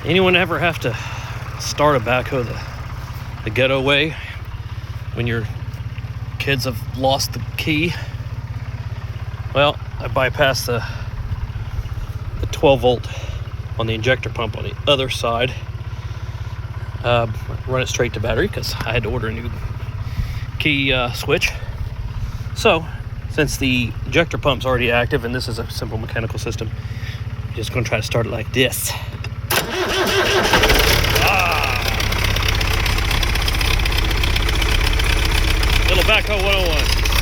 Anyone ever have to start a backhoe the ghetto way when your kids have lost the key? Well, I bypassed the 12 volt on the injector pump on the other side. Run it straight to battery because I had to order a new key switch. So since the injector pump's already active and this is a simple mechanical system, I'm just going to try to start it like this. Little backhoe 101.